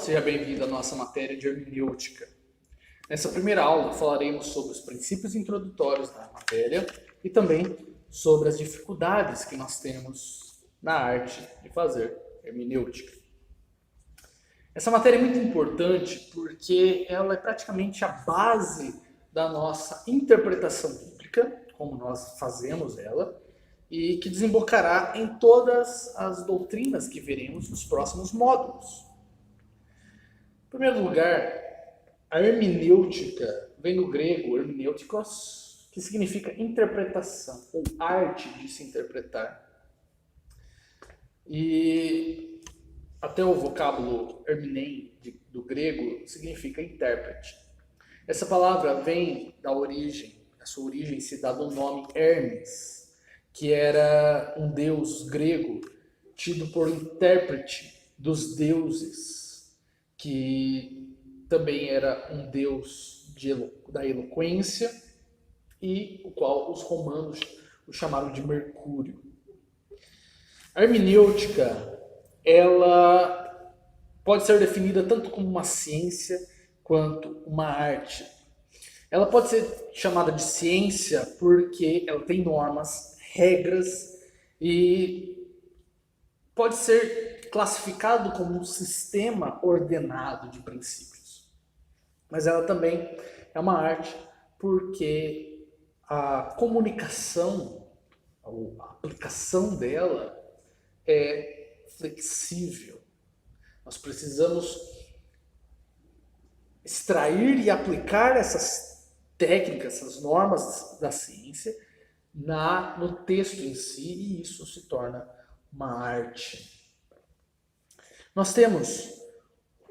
seja bem-vindo à nossa matéria de hermenêutica. Nessa primeira aula falaremos sobre os princípios introdutórios da matéria e também sobre as dificuldades que nós temos na arte de fazer hermenêutica. Essa matéria é muito importante porque ela é praticamente a base da nossa interpretação bíblica, como nós fazemos ela, e que desembocará em todas as doutrinas que veremos nos próximos módulos. Em primeiro lugar, a hermenêutica vem do grego hermeneutikos, que significa interpretação ou arte de se interpretar. E até o vocábulo hermenein do grego significa intérprete. Essa palavra vem da origem, a sua origem se dá do nome Hermes, que era um deus grego tido por intérprete dos deuses, que também era um deus da eloquência e o qual os romanos o chamaram de Mercúrio. A hermenêutica, ela pode ser definida tanto como uma ciência quanto uma arte. Ela pode ser chamada de ciência porque ela tem normas, regras e pode ser classificado como um sistema ordenado de princípios. Mas ela também é uma arte porque a comunicação, a aplicação dela é flexível. Nós precisamos extrair e aplicar essas técnicas, essas normas da ciência no texto em si, e isso se torna uma arte. Nós temos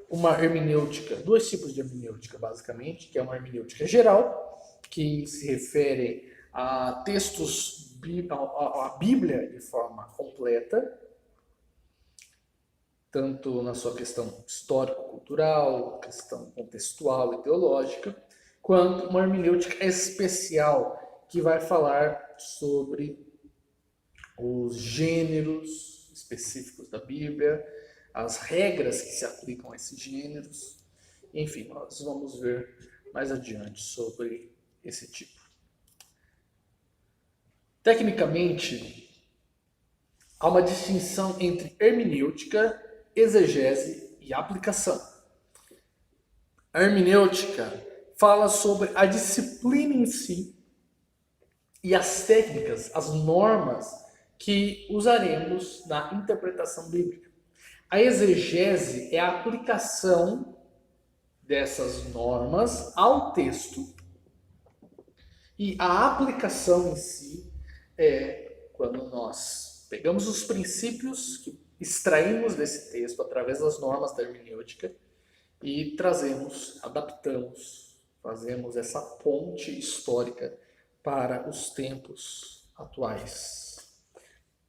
uma hermenêutica, dois tipos de hermenêutica basicamente, que é uma hermenêutica geral, que se refere a textos, a Bíblia de forma completa, tanto na sua questão histórico-cultural, questão contextual e teológica, quanto uma hermenêutica especial, que vai falar sobre os gêneros específicos da Bíblia, as regras que se aplicam a esses gêneros. Enfim, nós vamos ver mais adiante sobre esse tipo. Tecnicamente, há uma distinção entre hermenêutica, exegese e aplicação. A hermenêutica fala sobre a disciplina em si e as técnicas, as normas que usaremos na interpretação bíblica. A exegese é a aplicação dessas normas ao texto, e a aplicação em si é quando nós pegamos os princípios que extraímos desse texto através das normas da hermenêutica e trazemos, adaptamos, fazemos essa ponte histórica para os tempos atuais.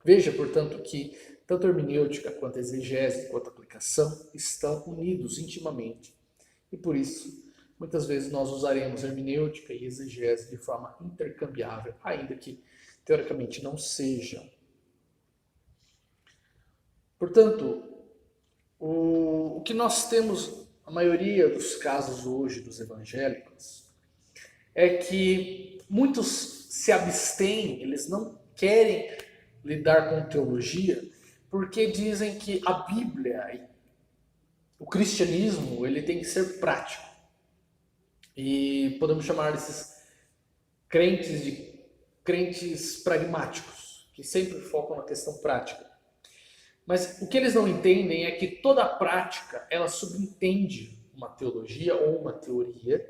Veja, portanto, que tanto a hermenêutica quanto a exegese quanto a aplicação estão unidos intimamente. E por isso, muitas vezes nós usaremos hermenêutica e exegese de forma intercambiável, ainda que teoricamente não sejam. Portanto, o que nós temos, a maioria dos casos hoje dos evangélicos, é que muitos se abstêm, eles não querem lidar com teologia, porque dizem que a Bíblia, o cristianismo, ele tem que ser prático. E podemos chamar esses crentes de crentes pragmáticos, que sempre focam na questão prática. Mas o que eles não entendem é que toda a prática, ela subentende uma teologia ou uma teoria,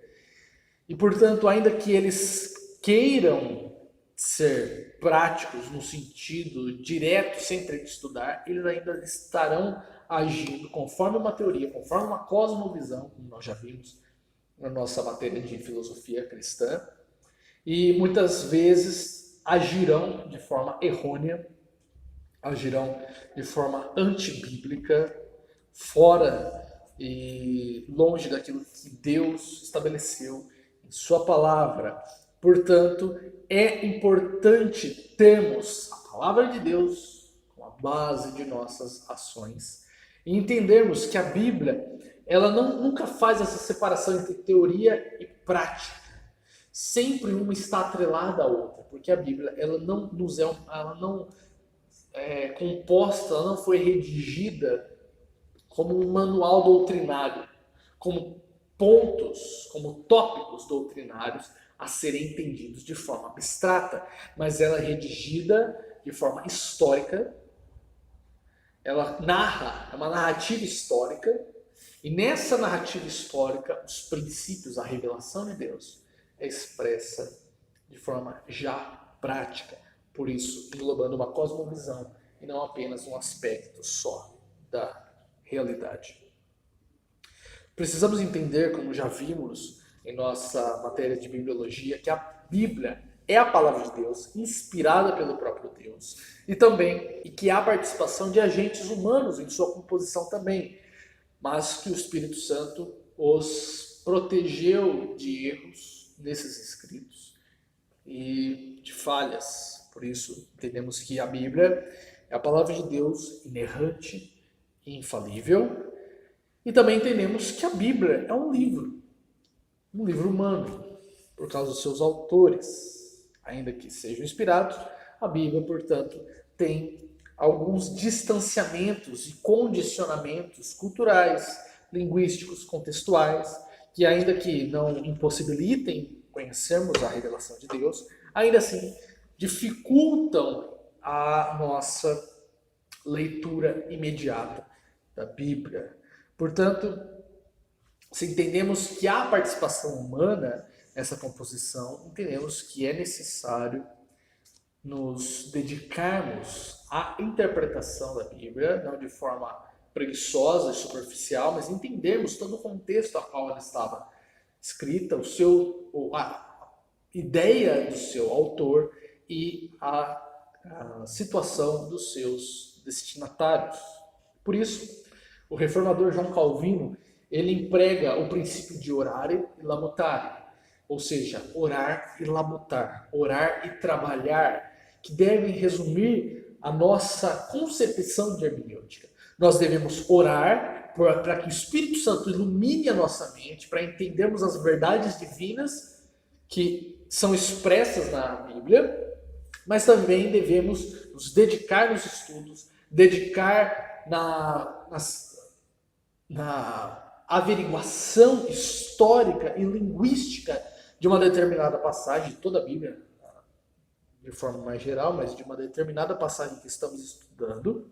e portanto, ainda que eles queiram ser práticos no sentido direto, sem ter que estudar, eles ainda estarão agindo conforme uma teoria, conforme uma cosmovisão, como nós já vimos na nossa matéria de filosofia cristã, e muitas vezes agirão de forma errônea, agirão de forma antibíblica, fora e longe daquilo que Deus estabeleceu em sua palavra. Portanto, é importante termos a palavra de Deus como a base de nossas ações e entendermos que a Bíblia ela nunca faz essa separação entre teoria e prática. Sempre uma está atrelada à outra, porque a Bíblia ela não é composta, ela não foi redigida como um manual doutrinário, como pontos, como tópicos doutrinários a serem entendidos de forma abstrata, mas ela é redigida de forma histórica, ela narra, é uma narrativa histórica, e nessa narrativa histórica, os princípios, a revelação de Deus é expressa de forma já prática, por isso englobando uma cosmovisão e não apenas um aspecto só da realidade. Precisamos entender, como já vimos em nossa matéria de bibliologia, que a Bíblia é a palavra de Deus, inspirada pelo próprio Deus, e que há participação de agentes humanos em sua composição também, mas que o Espírito Santo os protegeu de erros nesses escritos e de falhas. Por isso, entendemos que a Bíblia é a palavra de Deus inerrante e infalível. E também entendemos que a Bíblia é um livro humano, por causa dos seus autores. Ainda que sejam inspirados, a Bíblia, portanto, tem alguns distanciamentos e condicionamentos culturais, linguísticos, contextuais, que ainda que não impossibilitem conhecermos a revelação de Deus, ainda assim dificultam a nossa leitura imediata da Bíblia. Portanto, se entendemos que há participação humana nessa composição, entendemos que é necessário nos dedicarmos à interpretação da Bíblia, não de forma preguiçosa e superficial, mas entendermos todo o contexto a qual ela estava escrita, a ideia do seu autor e a situação dos seus destinatários. Por isso, o reformador João Calvino, ele emprega o princípio de orare e labutare, ou seja, orar e labutar, orar e trabalhar, que devem resumir a nossa concepção de hermenêutica. Nós devemos orar para que o Espírito Santo ilumine a nossa mente, para entendermos as verdades divinas que são expressas na Bíblia, mas também devemos nos dedicar nos estudos, dedicar na averiguação histórica e linguística de uma determinada passagem, de toda a Bíblia, de forma mais geral, mas de uma determinada passagem que estamos estudando,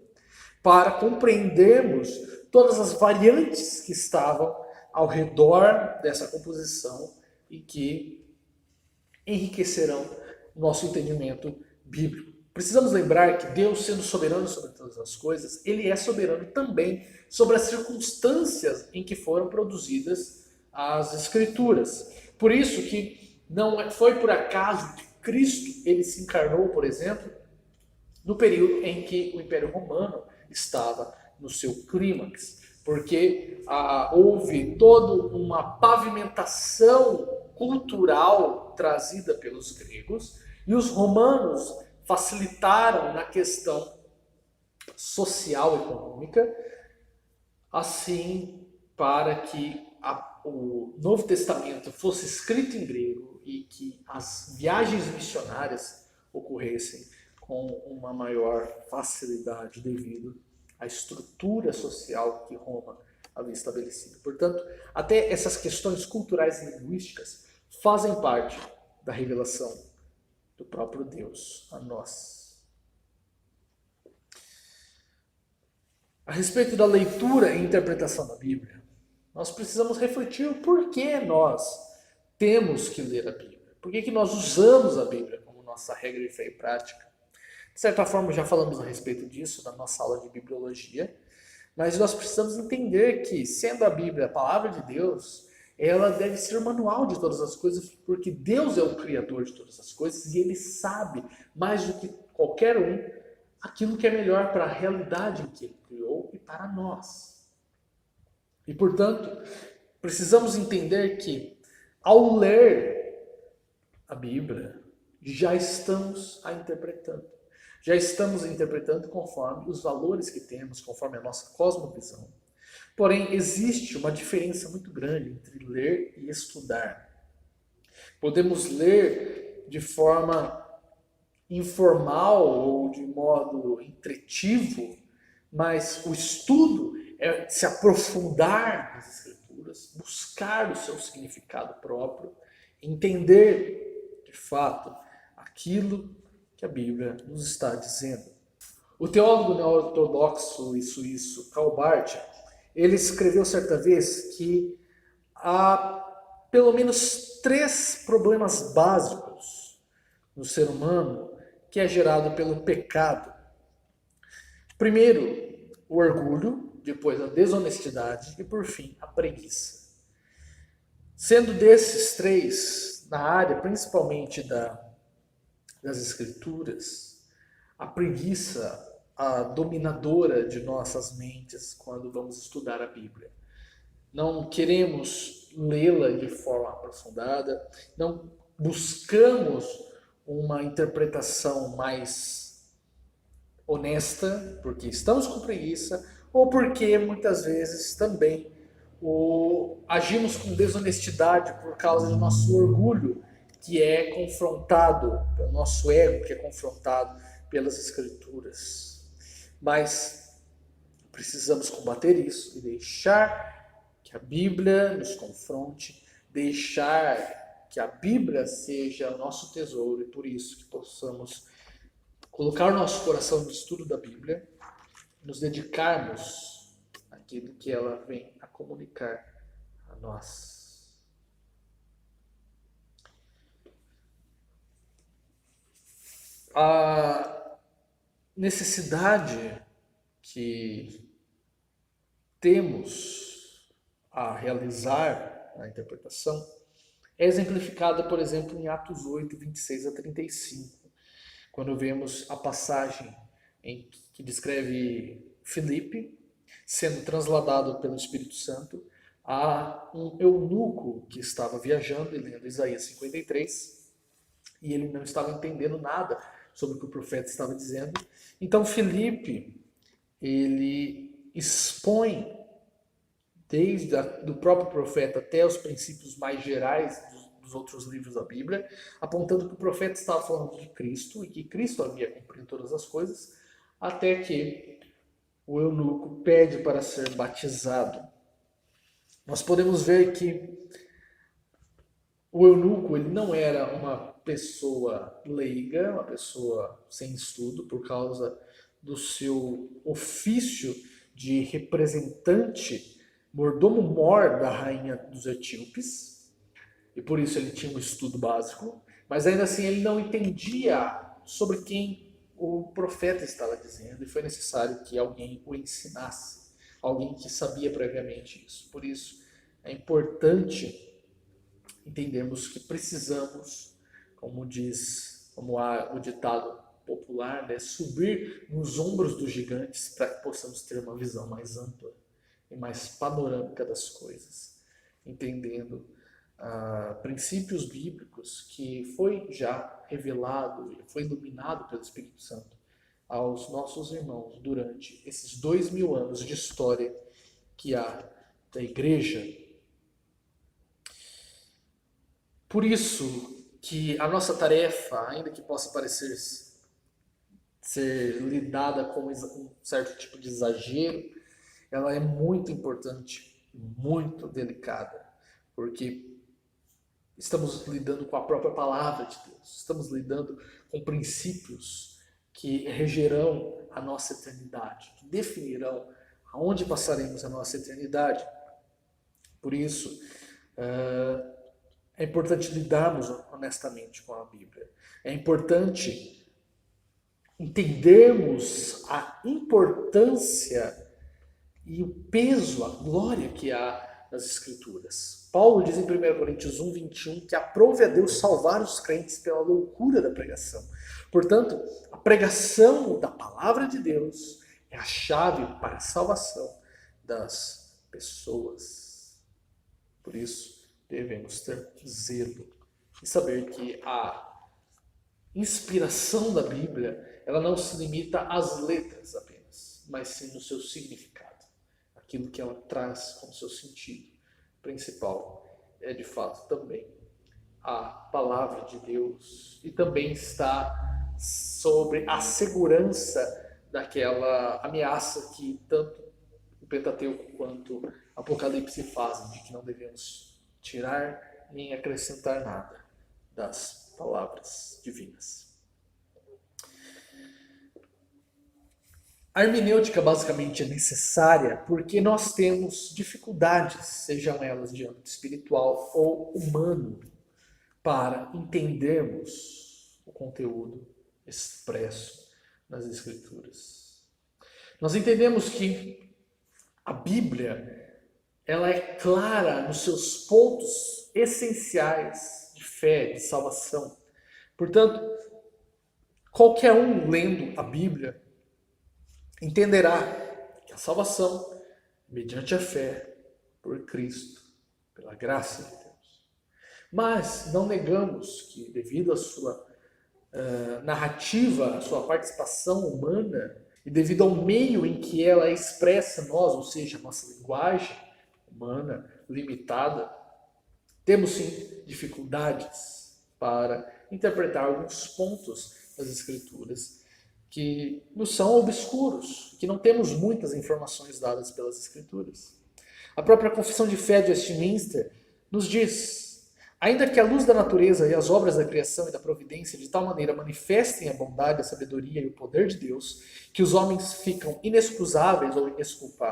para compreendermos todas as variantes que estavam ao redor dessa composição e que enriquecerão o nosso entendimento bíblico. Precisamos lembrar que Deus, sendo soberano sobre todas as coisas, Ele é soberano também sobre as circunstâncias em que foram produzidas as Escrituras. Por isso que não foi por acaso que Cristo ele se encarnou, por exemplo, no período em que o Império Romano estava no seu clímax, porque houve toda uma pavimentação cultural trazida pelos gregos e os romanos facilitaram na questão social e econômica, assim para que o Novo Testamento fosse escrito em grego e que as viagens missionárias ocorressem com uma maior facilidade devido à estrutura social que Roma havia estabelecido. Portanto, até essas questões culturais e linguísticas fazem parte da revelação do próprio Deus a nós. A respeito da leitura e interpretação da Bíblia, nós precisamos refletir o porquê nós temos que ler a Bíblia. Por que nós usamos a Bíblia como nossa regra de fé e prática? De certa forma, já falamos a respeito disso na nossa aula de bibliologia, mas nós precisamos entender que, sendo a Bíblia a palavra de Deus, ela deve ser o manual de todas as coisas, porque Deus é o Criador de todas as coisas e Ele sabe, mais do que qualquer um, aquilo que é melhor para a realidade em que Ele criou e para nós. E, portanto, precisamos entender que, ao ler a Bíblia, já estamos a interpretando. Já estamos interpretando conforme os valores que temos, conforme a nossa cosmovisão. Porém, existe uma diferença muito grande entre ler e estudar. Podemos ler de forma informal ou de modo entretivo, mas o estudo é se aprofundar nas Escrituras, buscar o seu significado próprio, entender de fato aquilo que a Bíblia nos está dizendo. O teólogo neortodoxo e suíço Karl Barth, ele escreveu certa vez que há pelo menos 3 problemas básicos no ser humano que é gerado pelo pecado. Primeiro, o orgulho, depois a desonestidade e, por fim, a preguiça. Sendo desses 3, na área principalmente das Escrituras, a preguiça, a dominadora de nossas mentes quando vamos estudar a Bíblia. Não queremos lê-la de forma aprofundada, não buscamos uma interpretação mais honesta, porque estamos com preguiça, ou porque muitas vezes também agimos com desonestidade por causa do nosso orgulho, que é confrontado, pelo nosso ego, que é confrontado pelas Escrituras. Mas precisamos combater isso e deixar que a Bíblia nos confronte, deixar que a Bíblia seja o nosso tesouro e por isso que possamos colocar o nosso coração no estudo da Bíblia, nos dedicarmos àquilo que ela vem a comunicar a nós. A necessidade que temos a realizar a interpretação é exemplificada, por exemplo, em Atos 8, 26 a 35, quando vemos a passagem que descreve Filipe sendo transladado pelo Espírito Santo a um eunuco que estava viajando e lendo Isaías 53, e ele não estava entendendo nada sobre o que o profeta estava dizendo. Então Filipe, ele expõe desde do próprio profeta até os princípios mais gerais dos outros livros da Bíblia, apontando que o profeta estava falando de Cristo e que Cristo havia cumprido todas as coisas, até que o eunuco pede para ser batizado. Nós podemos ver que o eunuco ele não era uma pessoa leiga, uma pessoa sem estudo, por causa do seu ofício de representante, mordomo-mor da rainha dos etíopes, e por isso ele tinha um estudo básico, mas ainda assim ele não entendia sobre quem o profeta estava dizendo, e foi necessário que alguém o ensinasse, alguém que sabia previamente isso. Por isso é importante entendermos que precisamos, como há o ditado popular, né, subir nos ombros dos gigantes para que possamos ter uma visão mais ampla e mais panorâmica das coisas, entendendo princípios bíblicos que foi já revelado, foi iluminado pelo Espírito Santo aos nossos irmãos durante esses 2000 anos de história que há da igreja. Por isso que a nossa tarefa, ainda que possa parecer ser lidada com um certo tipo de exagero, ela é muito importante, muito delicada, porque estamos lidando com a própria palavra de Deus, estamos lidando com princípios que regerão a nossa eternidade, que definirão aonde passaremos a nossa eternidade. Por isso, é importante lidarmos honestamente com a Bíblia. É importante entendermos a importância e o peso, a glória que há nas Escrituras. Paulo diz em 1 Coríntios 1, 21 que aprove a Deus salvar os crentes pela loucura da pregação. Portanto, a pregação da palavra de Deus é a chave para a salvação das pessoas. Por isso, devemos ter zelo e saber que a inspiração da Bíblia ela não se limita às letras apenas, mas sim no seu significado, aquilo que ela traz como seu sentido principal é de fato também a palavra de Deus, e também está sobre a segurança daquela ameaça que tanto o Pentateuco quanto o Apocalipse fazem, de que não devemos tirar nem acrescentar nada das palavras divinas. A hermenêutica basicamente é necessária porque nós temos dificuldades, sejam elas de âmbito espiritual ou humano, para entendermos o conteúdo expresso nas Escrituras. Nós entendemos que a Bíblia, ela é clara nos seus pontos essenciais de fé, de salvação. Portanto, qualquer um lendo a Bíblia entenderá que a salvação, mediante a fé, por Cristo, pela graça de Deus. Mas não negamos que, devido à sua narrativa, à sua participação humana, e devido ao meio em que ela expressa nós, ou seja, a nossa linguagem humana limitada, temos sim dificuldades para interpretar alguns pontos das Escrituras que nos são obscuros, que não temos muitas informações dadas pelas Escrituras. A própria Confissão de Fé de Westminster nos diz: ainda que a luz da natureza e as obras da criação e da providência de tal maneira manifestem a bondade, a sabedoria e o poder de Deus, que os homens ficam inexcusáveis ou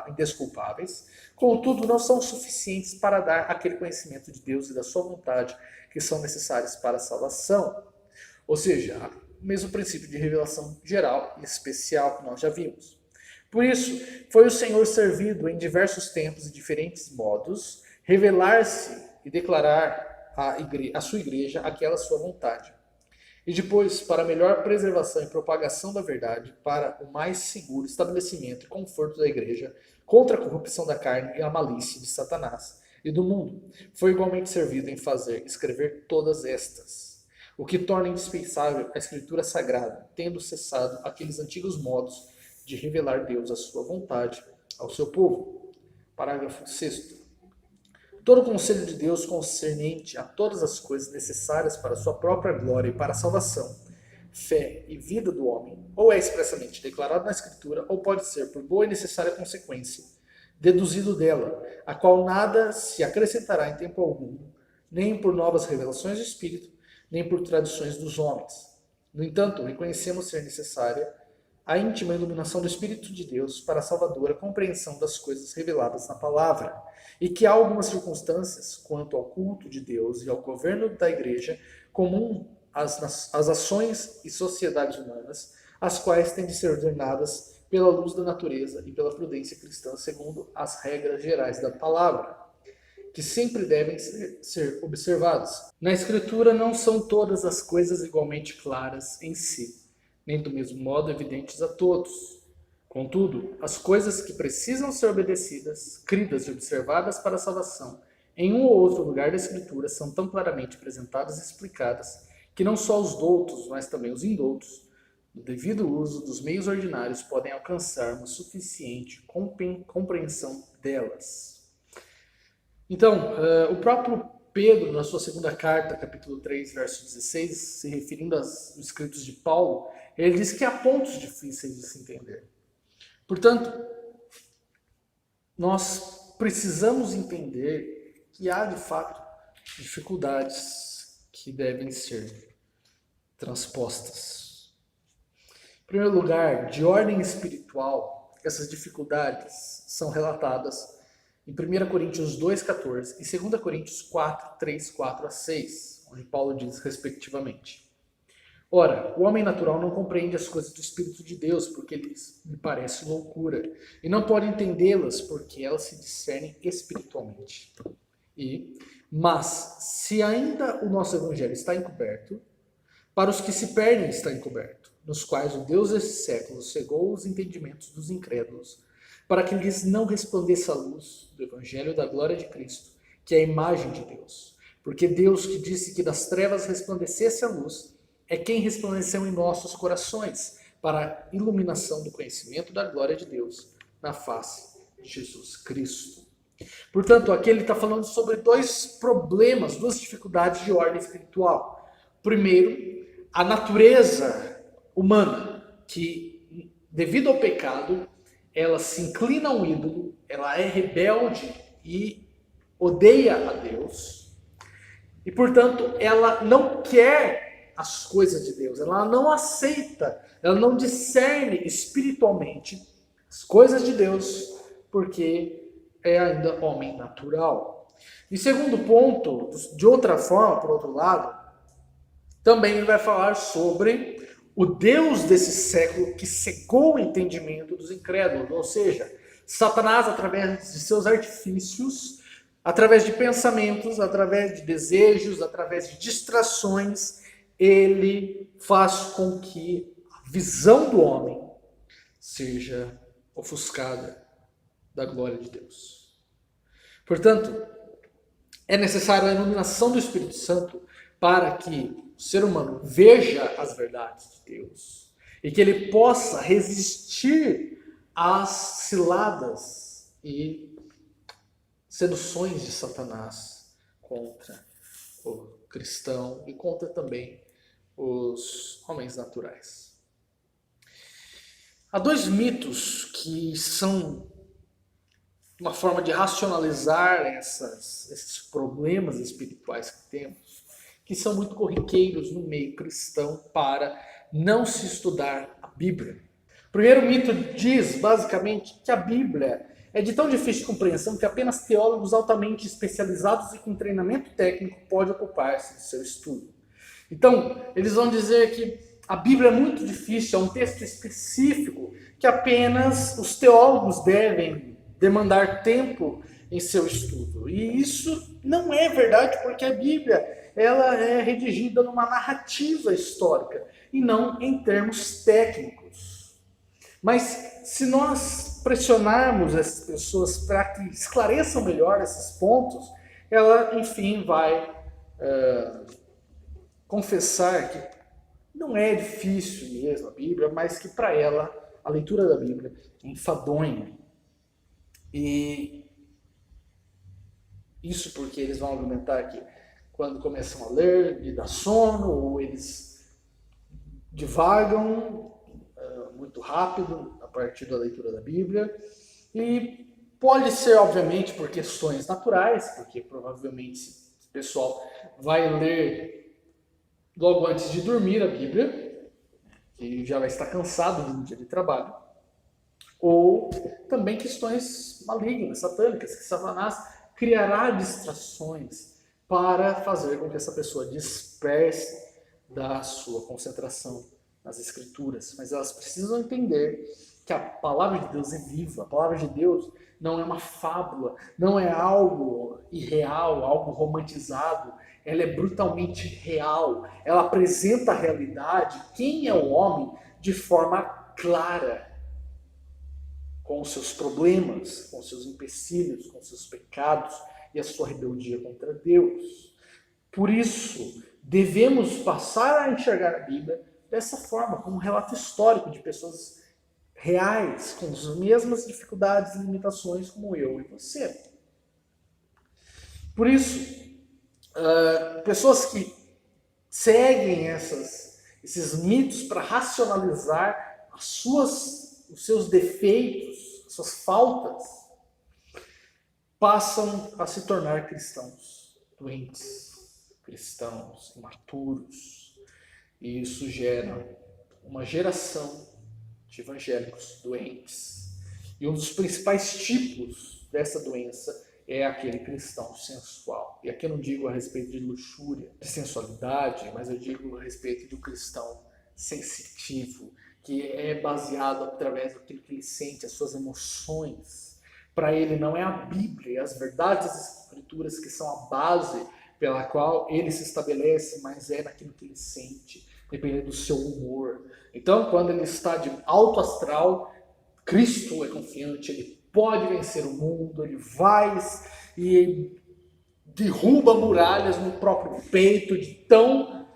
indesculpáveis, contudo não são suficientes para dar aquele conhecimento de Deus e da sua vontade que são necessários para a salvação. Ou seja, o mesmo princípio de revelação geral e especial que nós já vimos. Por isso, foi o Senhor servido em diversos tempos e diferentes modos revelar-se e declarar a sua igreja aquela sua vontade. E depois, para a melhor preservação e propagação da verdade, para o mais seguro estabelecimento e conforto da igreja, contra a corrupção da carne e a malícia de Satanás e do mundo, foi igualmente servido em escrever todas estas, o que torna indispensável a Escritura Sagrada, tendo cessado aqueles antigos modos de revelar Deus a sua vontade ao seu povo. Parágrafo 6º. Todo o conselho de Deus concernente a todas as coisas necessárias para a sua própria glória e para a salvação, fé e vida do homem, ou é expressamente declarado na Escritura, ou pode ser, por boa e necessária consequência, deduzido dela, a qual nada se acrescentará em tempo algum, nem por novas revelações do Espírito, nem por tradições dos homens. No entanto, reconhecemos ser necessária a íntima iluminação do Espírito de Deus para a salvadora compreensão das coisas reveladas na palavra, e que há algumas circunstâncias, quanto ao culto de Deus e ao governo da igreja, comum às ações e sociedades humanas, as quais têm de ser ordenadas pela luz da natureza e pela prudência cristã, segundo as regras gerais da palavra, que sempre devem ser observadas. Na Escritura não são todas as coisas igualmente claras em si, nem do mesmo modo evidentes a todos. Contudo, as coisas que precisam ser obedecidas, cridas e observadas para a salvação, em um ou outro lugar da Escritura, são tão claramente apresentadas e explicadas, que não só os doutos, mas também os indoutos, no devido uso dos meios ordinários, podem alcançar uma suficiente compreensão delas. Então, o próprio Pedro, na sua segunda carta, capítulo 3, verso 16, se referindo aos escritos de Paulo, ele diz que há pontos difíceis de se entender. Portanto, nós precisamos entender que há, de fato, dificuldades que devem ser transpostas. Em primeiro lugar, de ordem espiritual, essas dificuldades são relatadas em 1 Coríntios 2,14 e 2 Coríntios 4, 3, 4 a 6, onde Paulo diz respectivamente: ora, o homem natural não compreende as coisas do Espírito de Deus, porque lhes parece loucura, e não pode entendê-las, porque elas se discernem espiritualmente. Mas, se ainda o nosso evangelho está encoberto, para os que se perdem está encoberto, nos quais o Deus desse século cegou os entendimentos dos incrédulos, para que lhes não resplandeça a luz do evangelho da glória de Cristo, que é a imagem de Deus. Porque Deus, que disse que das trevas resplandecesse a luz, é quem resplandeceu em nossos corações, para a iluminação do conhecimento da glória de Deus, na face Jesus Cristo. Portanto, aqui ele está falando sobre dois problemas, duas dificuldades de ordem espiritual. Primeiro, a natureza humana, que devido ao pecado, ela se inclina a um ídolo, ela é rebelde e odeia a Deus. E, portanto, ela não quer as coisas de Deus, ela não aceita, ela não discerne espiritualmente as coisas de Deus, porque é ainda homem natural. E segundo ponto, de outra forma, por outro lado, também ele vai falar sobre o Deus desse século que cegou o entendimento dos incrédulos, ou seja, Satanás, através de seus artifícios, através de pensamentos, através de desejos, através de distrações, ele faz com que a visão do homem seja ofuscada da glória de Deus. Portanto, é necessário a iluminação do Espírito Santo para que o ser humano veja as verdades de Deus e que ele possa resistir às ciladas e seduções de Satanás contra o cristão e contra também os homens naturais. Há dois mitos que são uma forma de racionalizar esses problemas espirituais que temos, que são muito corriqueiros no meio cristão para não se estudar a Bíblia. O primeiro mito diz, basicamente, que a Bíblia é de tão difícil de compreensão que apenas teólogos altamente especializados e com treinamento técnico podem ocupar-se do seu estudo. Então, eles vão dizer que a Bíblia é muito difícil, é um texto específico que apenas os teólogos devem demandar tempo em seu estudo. E isso não é verdade, porque a Bíblia ela é redigida numa narrativa histórica e não em termos técnicos. Mas se nós pressionarmos essas pessoas para que esclareçam melhor esses pontos, ela, enfim, vai confessar que não é difícil mesmo a Bíblia, mas que para ela a leitura da Bíblia é enfadonha. E isso porque eles vão argumentar que quando começam a ler, lhe dá sono, ou eles divagam muito rápido a partir da leitura da Bíblia. E pode ser, obviamente, por questões naturais, porque provavelmente o pessoal vai ler logo antes de dormir a Bíblia, que já vai estar cansado do dia de trabalho. Ou também questões malignas, satânicas, que Satanás criará distrações para fazer com que essa pessoa disperse da sua concentração nas Escrituras. Mas elas precisam entender que a palavra de Deus é viva, a palavra de Deus não é uma fábula, não é algo irreal, algo romantizado, ela é brutalmente real, ela apresenta a realidade, quem é o homem, de forma clara, com os seus problemas, com os seus empecilhos, com os seus pecados e a sua rebeldia contra Deus. Por isso, devemos passar a enxergar a Bíblia dessa forma, como um relato histórico de pessoas reais, com as mesmas dificuldades e limitações como eu e você. Por isso, pessoas que seguem esses mitos para racionalizar os seus defeitos, as suas faltas, passam a se tornar cristãos doentes, cristãos imaturos. E isso gera uma geração de evangélicos doentes. E um dos principais tipos dessa doença é aquele cristão sensual. E aqui eu não digo a respeito de luxúria, de sensualidade, mas eu digo a respeito de um cristão sensitivo, que é baseado através daquilo que ele sente, as suas emoções. Para ele não é a Bíblia e as verdades das Escrituras que são a base pela qual ele se estabelece, mas é naquilo que ele sente, dependendo do seu humor. Então, quando ele está de alto astral, Cristo é confiante, ele pode vencer o mundo, ele vai e derruba muralhas no próprio peito, de tão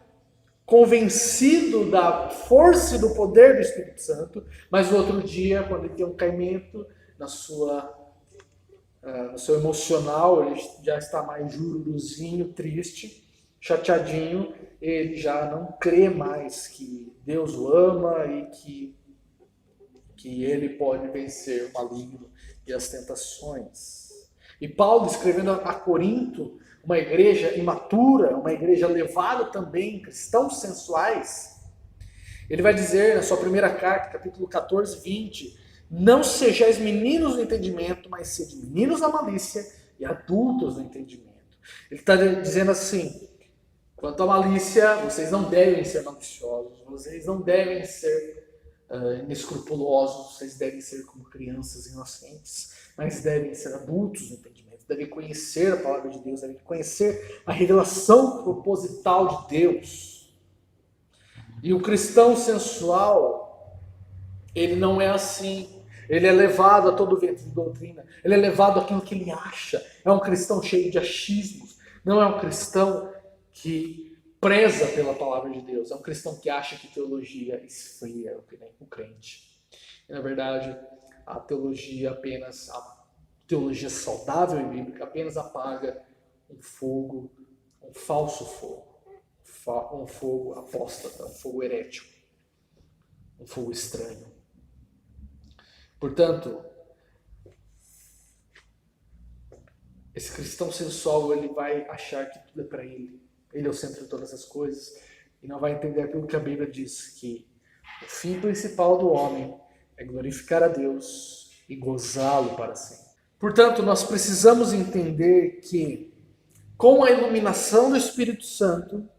convencido da força e do poder do Espírito Santo, mas no outro dia, quando ele tem um caimento na sua no seu emocional, ele já está mais jururuzinho, triste, chateadinho, ele já não crê mais que Deus o ama e que ele pode vencer o maligno e as tentações. E Paulo, escrevendo a Corinto, uma igreja imatura, uma igreja levada também, cristãos sensuais, ele vai dizer na sua primeira carta, capítulo 14, 20, não sejais meninos no entendimento, mas sede meninos na malícia e adultos no entendimento. Ele está dizendo assim, quanto à malícia, vocês não devem ser maliciosos, vocês não devem ser inescrupulosos, vocês devem ser como crianças inocentes, mas devem ser adultos no entendimento, devem conhecer a palavra de Deus, devem conhecer a revelação proposital de Deus. E o cristão sensual, ele não é assim. Ele é levado a todo vento de doutrina, ele é levado àquilo que ele acha. É um cristão cheio de achismos, não é um cristão que preza pela palavra de Deus, é um cristão que acha que teologia esfria o crente. E, na verdade, a teologia saudável e bíblica apenas apaga um fogo, um falso fogo, um fogo apóstata, um fogo herético, um fogo estranho. Portanto, esse cristão sensual, ele vai achar que tudo é para ele. Ele é o centro de todas as coisas e não vai entender aquilo que a Bíblia diz, que o fim principal do homem é glorificar a Deus e gozá-lo para sempre. Portanto, nós precisamos entender que com a iluminação do Espírito Santo,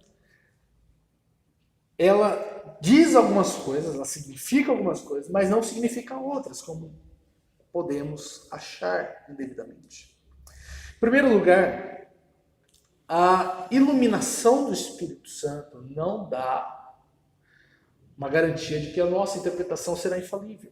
ela diz algumas coisas, ela significa algumas coisas, mas não significa outras, como podemos achar indevidamente. Em primeiro lugar, a iluminação do Espírito Santo não dá uma garantia de que a nossa interpretação será infalível.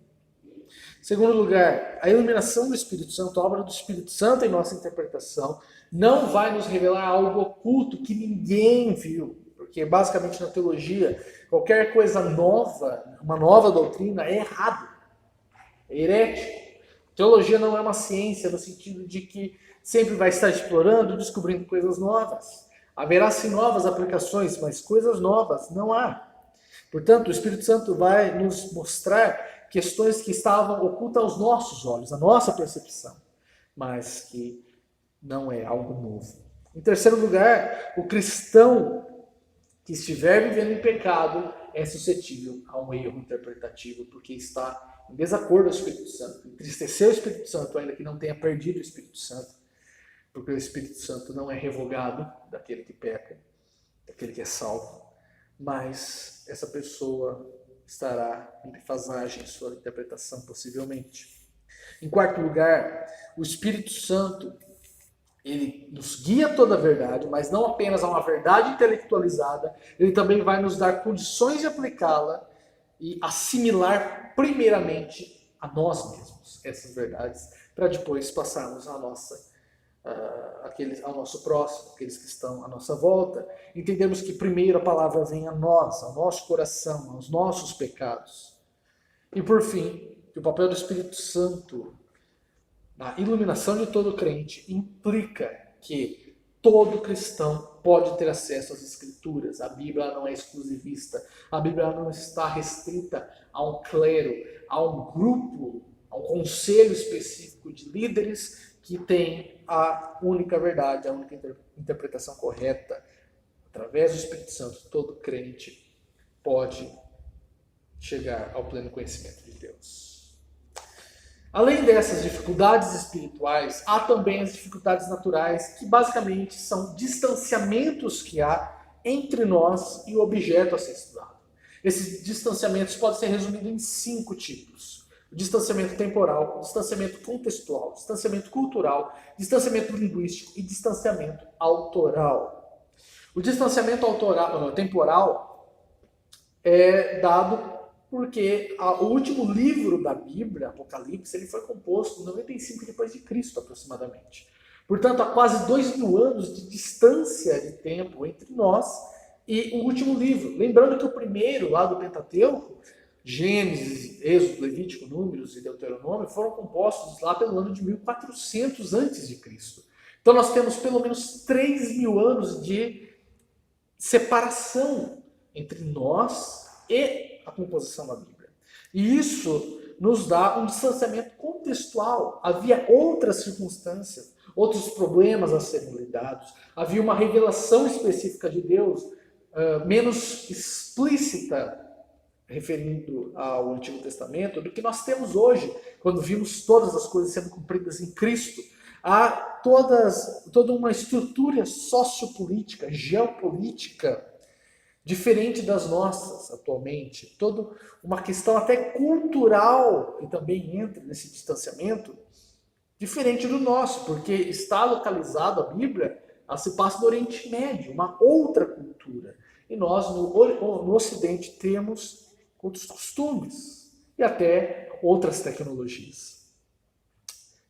Em segundo lugar, a iluminação do Espírito Santo, a obra do Espírito Santo em nossa interpretação, não vai nos revelar algo oculto que ninguém viu. Porque basicamente na teologia, qualquer coisa nova, uma nova doutrina, é errado, é herético. Teologia não é uma ciência no sentido de que sempre vai estar explorando, descobrindo coisas novas. Haverá sim novas aplicações, mas coisas novas não há. Portanto, o Espírito Santo vai nos mostrar questões que estavam ocultas aos nossos olhos, à nossa percepção, mas que não é algo novo. Em terceiro lugar, o cristão que estiver vivendo em pecado é suscetível a um erro interpretativo, porque está em desacordo com o Espírito Santo. Entristecer o Espírito Santo, ainda que não tenha perdido o Espírito Santo, porque o Espírito Santo não é revogado daquele que peca, daquele que é salvo, mas essa pessoa estará em defasagem em sua interpretação, possivelmente. Em quarto lugar, o Espírito Santo, ele nos guia toda a verdade, mas não apenas a uma verdade intelectualizada, ele também vai nos dar condições de aplicá-la e assimilar primeiramente a nós mesmos essas verdades, para depois passarmos ao nosso próximo, aqueles que estão à nossa volta. Entendemos que primeiro a palavra vem a nós, ao nosso coração, aos nossos pecados. E por fim, que o papel do Espírito Santo na iluminação de todo crente implica que todo cristão pode ter acesso às Escrituras. A Bíblia não é exclusivista. A Bíblia não está restrita a um clero, a um grupo, a um conselho específico de líderes que tem a única verdade, a única interpretação correta. Através do Espírito Santo, todo crente pode chegar ao pleno conhecimento de Deus. Além dessas dificuldades espirituais, há também as dificuldades naturais, que basicamente são distanciamentos que há entre nós e o objeto a ser estudado. Esses distanciamentos podem ser resumidos em 5 tipos. O distanciamento temporal, o distanciamento contextual, o distanciamento cultural, distanciamento linguístico e distanciamento autoral. O distanciamento temporal é dado porque o último livro da Bíblia, Apocalipse, ele foi composto em 95 depois de Cristo, aproximadamente. Portanto, há quase 2000 anos de distância de tempo entre nós e o último livro. Lembrando que o primeiro, lá do Pentateuco, Gênesis, Êxodo, Levítico, Números e Deuteronômio foram compostos lá pelo ano de 1400 a.C. Então nós temos pelo menos 3.000 anos de separação entre nós e a composição da Bíblia. E isso nos dá um distanciamento contextual. Havia outras circunstâncias, outros problemas a serem lidados. Havia uma revelação específica de Deus, menos explícita, referindo ao Antigo Testamento, do que nós temos hoje, quando vimos todas as coisas sendo cumpridas em Cristo. Há toda uma estrutura sociopolítica, geopolítica, diferente das nossas atualmente. Toda uma questão até cultural que também entra nesse distanciamento, diferente do nosso, porque está localizado a Bíblia, ela se passa no Oriente Médio, uma outra cultura. E nós, no Ocidente, temos outros costumes e até outras tecnologias.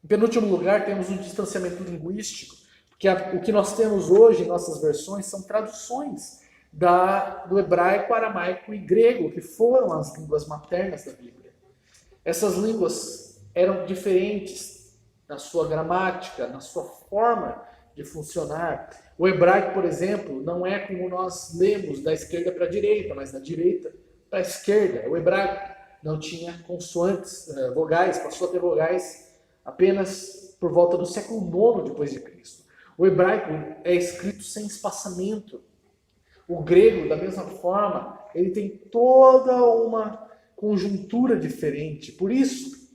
Em penúltimo lugar, temos um distanciamento linguístico, porque o que nós temos hoje em nossas versões são traduções do hebraico, aramaico e grego, que foram as línguas maternas da Bíblia. Essas línguas eram diferentes na sua gramática, na sua forma de funcionar. O hebraico, por exemplo, não é como nós lemos da esquerda para a direita, mas da direita para a esquerda. O hebraico não tinha consoantes, vogais, passou a ter vogais apenas por volta do século IX depois de Cristo. O hebraico é escrito sem espaçamento. O grego, da mesma forma, ele tem toda uma conjuntura diferente. Por isso,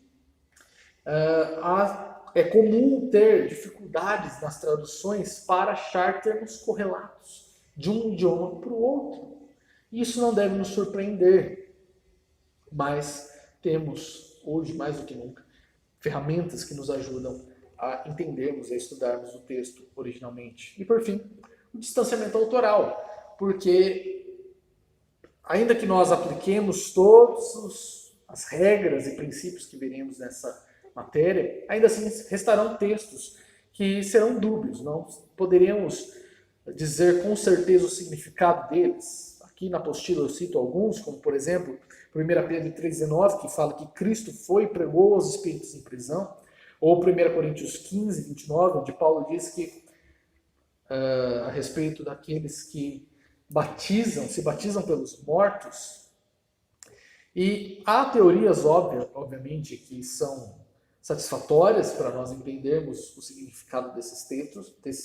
é comum ter dificuldades nas traduções para achar termos correlatos de um idioma para o outro. Isso não deve nos surpreender, mas temos, hoje mais do que nunca, ferramentas que nos ajudam a entendermos, a estudarmos o texto originalmente. E, por fim, o distanciamento autoral, porque ainda que nós apliquemos todas as regras e princípios que veremos nessa matéria, ainda assim restarão textos que serão dúbios, não poderemos dizer com certeza o significado deles. Aqui na apostila eu cito alguns, como por exemplo, 1 Pedro 3,19, que fala que Cristo foi e pregou aos espíritos em prisão, ou 1 Coríntios 15, 29, onde Paulo diz que a respeito daqueles que se batizam pelos mortos. E há teorias obviamente, que são satisfatórias para nós entendermos o significado desses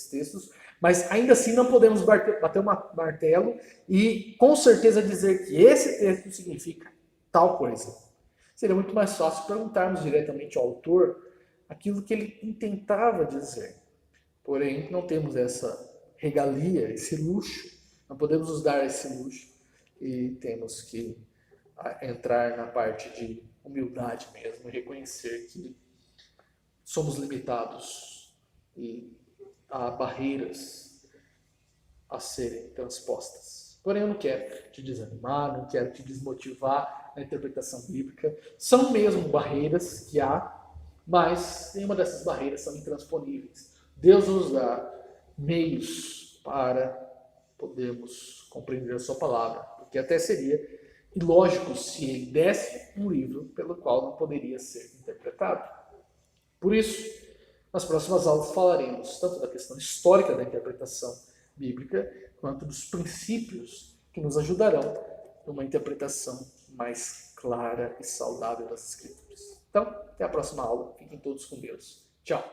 textos, mas ainda assim não podemos bater um martelo e com certeza dizer que esse texto significa tal coisa. Seria muito mais fácil perguntarmos diretamente ao autor aquilo que ele intentava dizer. Porém, não temos essa regalia, esse luxo, não podemos nos dar esse luxo e temos que entrar na parte de humildade mesmo e reconhecer que somos limitados e há barreiras a serem transpostas. Porém, eu não quero te desanimar, não quero te desmotivar na interpretação bíblica. São mesmo barreiras que há, mas nenhuma dessas barreiras são intransponíveis. Deus nos dá meios para podermos compreender a sua palavra, porque até seria ilógico se ele desse um livro pelo qual não poderia ser interpretado. Por isso, nas próximas aulas falaremos tanto da questão histórica da interpretação bíblica, quanto dos princípios que nos ajudarão numa interpretação mais clara e saudável das Escrituras. Então, até a próxima aula. Fiquem todos com Deus. Tchau!